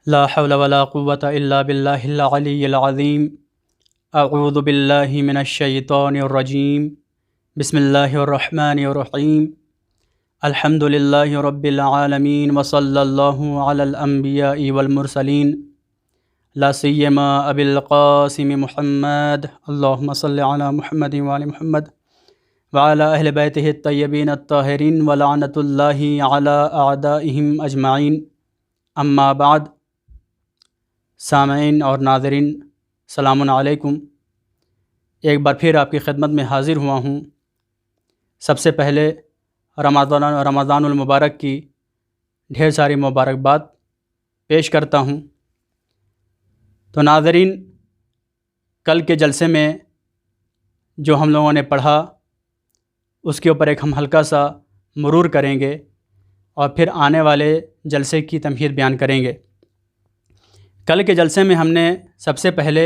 لا حول ولا قوة إلا بالله العلي العظيم. أعوذ بالله من الشيطان الرجيم. بسم الله الرحمن الرحيم. الحمد لله رب العالمين وصلى الله على الأنبياء والمرسلين لا سيما أبي القاسم محمد. اللهم صل على محمد وعلى محمد وعلى أهل بيته الطيبين الطاهرين ولعنة الله على أعدائهم أجمعين. اما بعد. سامعین اور ناظرین، السلام علیکم. ایک بار پھر آپ کی خدمت میں حاضر ہوا ہوں. سب سے پہلے رمضان المبارک کی ڈھیر ساری مبارکباد پیش کرتا ہوں. تو ناظرین، کل کے جلسے میں جو ہم لوگوں نے پڑھا اس کے اوپر ایک ہم ہلکا سا مرور کریں گے اور پھر آنے والے جلسے کی تمہید بیان کریں گے. کل کے جلسے میں ہم نے سب سے پہلے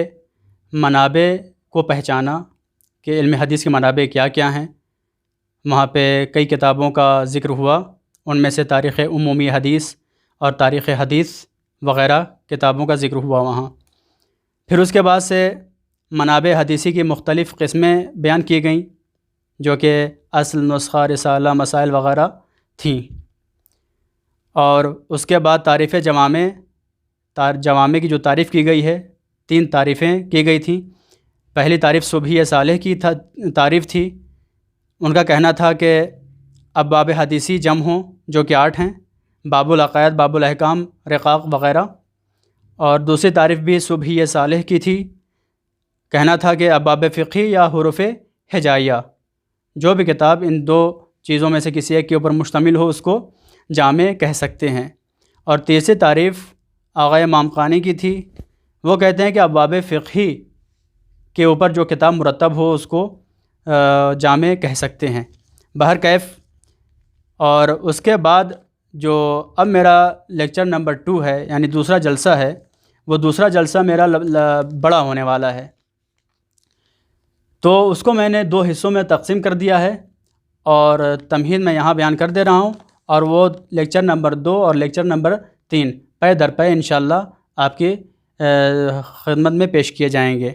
منابع کو پہچانا کہ علم حدیث کے منابع کیا کیا ہیں. وہاں پہ کئی کتابوں کا ذکر ہوا، ان میں سے تاریخ عمومی حدیث اور تاریخ حدیث وغیرہ کتابوں کا ذکر ہوا وہاں. پھر اس کے بعد سے منابع حدیثی کی مختلف قسمیں بیان کی گئیں، جو کہ اصل، نسخہ، رسالہ، مسائل وغیرہ تھیں. اور اس کے بعد تعریف جوامع کی جو تعریف کی گئی ہے، 3 تعریفیں کی گئی تھیں. پہلی تعریف صبحی صالح کی تعریف تھی. ان کا کہنا تھا کہ ابواب حدیثی جمع ہوں، جو کہ 8 ہیں: باب العقائد، باب الاحکام، رقاق وغیرہ. اور دوسری تعریف بھی صبحی صالح کی تھی. کہنا تھا کہ ابواب فقہی یا حروف ہجائیہ، جو بھی کتاب ان 2 چیزوں میں سے کسی ایک کے اوپر مشتمل ہو اس کو جامع کہہ سکتے ہیں. اور تیسری تعریف آغا امام قانی کی تھی. وہ کہتے ہیں کہ ابواب فقہی کے اوپر جو کتاب مرتب ہو اس کو جامع کہہ سکتے ہیں. بہرکیف، اور اس کے بعد جو اب میرا لیکچر نمبر 2 ہے، یعنی دوسرا جلسہ ہے، وہ دوسرا جلسہ میرا بڑا ہونے والا ہے. تو اس کو میں نے 2 حصوں میں تقسیم کر دیا ہے اور تمہید میں یہاں بیان کر دے رہا ہوں. اور وہ لیکچر نمبر 2 اور لیکچر نمبر 3 پے در پے انشاءاللہ آپ کی خدمت میں پیش کیے جائیں گے.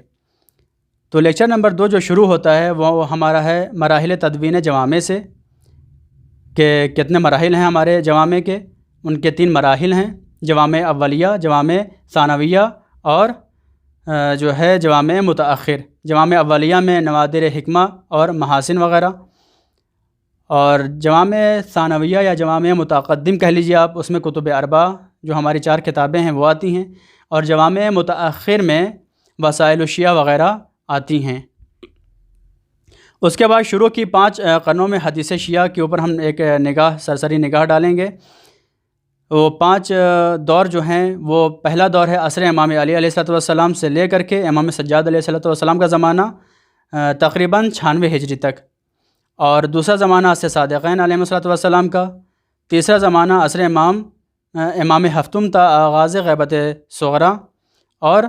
تو لیکچر نمبر 2 جو شروع ہوتا ہے وہ ہمارا ہے مراحل تدوین جوامع سے، کہ کتنے مراحل ہیں ہمارے جوامع کے. ان کے 3 مراحل ہیں: جوامع اولیہ، جوامع ثانویہ اور جو ہے جوامع متأخر. جوامع اولیہ میں نوادر حکمہ اور محاسن وغیرہ، اور جوامع ثانویہ یا جوامع متقدم کہہ لیجیے آپ، اس میں کتب اربع جو ہماری 4 کتابیں ہیں وہ آتی ہیں. اور جوامع متأخر میں وسائل الشیعہ وغیرہ آتی ہیں. اس کے بعد شروع کی 5 قرنوں میں حدیث شیعہ کے اوپر ہم ایک سرسری نگاہ ڈالیں گے. وہ 5 دور جو ہیں، وہ پہلا دور ہے عصر امام علی علیہ السلام سے لے کر کے امام سجاد علیہ السلام کا زمانہ، تقریباً 96 ہجری تک. اور دوسرا زمانہ عصر صادقین علیہ السلام کا. تیسرا زمانہ عصر امام ہفتم تا آغاز غیبت صغریٰ. اور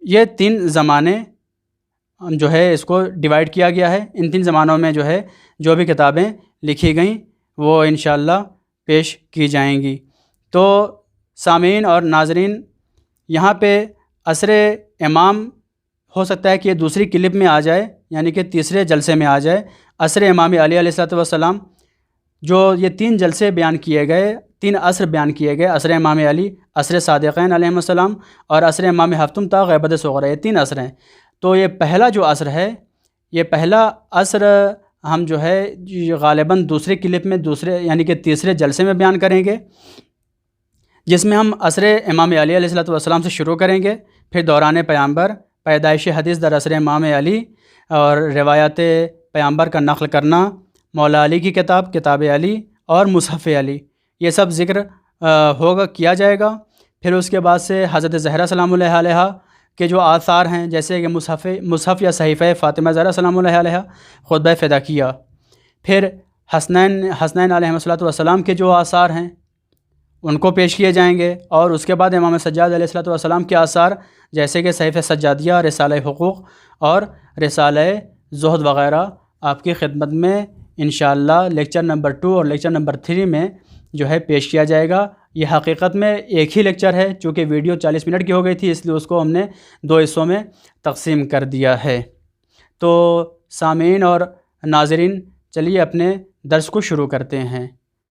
یہ 3 زمانے جو ہے اس کو ڈیوائیڈ کیا گیا ہے. ان 3 زمانوں میں جو ہے جو بھی کتابیں لکھی گئیں وہ انشاءاللہ پیش کی جائیں گی. تو سامعین اور ناظرین، یہاں پہ عصر امام ہو سکتا ہے کہ یہ دوسری کلپ میں آ جائے، یعنی کہ تیسرے جلسے میں آ جائے. عصر امام علی علیہ السلام جو یہ 3 جلسے بیان کیے گئے، 3 عصر بیان کیے گئے: عصر امام علی، عصر صادقین علیہ السلام اور عصر امام ہفتم تا غیبت صغریٰ. یہ 3 عصر ہیں. تو یہ پہلا جو عصر ہے، یہ پہلا عصر ہم جو ہے غالباً دوسرے کلپ میں یعنی کہ تیسرے جلسے میں بیان کریں گے، جس میں ہم عصر امام علی علیہ السلام سے شروع کریں گے. پھر دوران پیامبر، پیدائش حدیث در عصر امام علی اور روایات پیامبر کا نقل کرنا، مولا علی کی کتاب علی اور مصحف علی، یہ سب ذکر کیا جائے گا. پھر اس کے بعد سے حضرت زہرا سلام اللہ علیہا کے جو آثار ہیں، جیسے کہ مصحف یا صحیفہ فاطمہ زہرا سلام اللہ علیہا، خطبہ فداکیہ. پھر حسنین علیہ السلام کے جو آثار ہیں ان کو پیش کیے جائیں گے. اور اس کے بعد امام سجاد علیہ السلام کے آثار، جیسے کہ صحیفہ سجادیہ، رسالہ حقوق اور رسالہ زہد وغیرہ آپ کی خدمت میں انشاءاللہ لیکچر نمبر 2 اور لیکچر نمبر 3 میں جو ہے پیش کیا جائے گا. یہ حقیقت میں ایک ہی لیکچر ہے، چونکہ ویڈیو 40 منٹ کی ہو گئی تھی، اس لیے اس کو ہم نے 2 حصوں میں تقسیم کر دیا ہے۔ تو سامعین اور ناظرین، چلیے اپنے درس کو شروع کرتے ہیں۔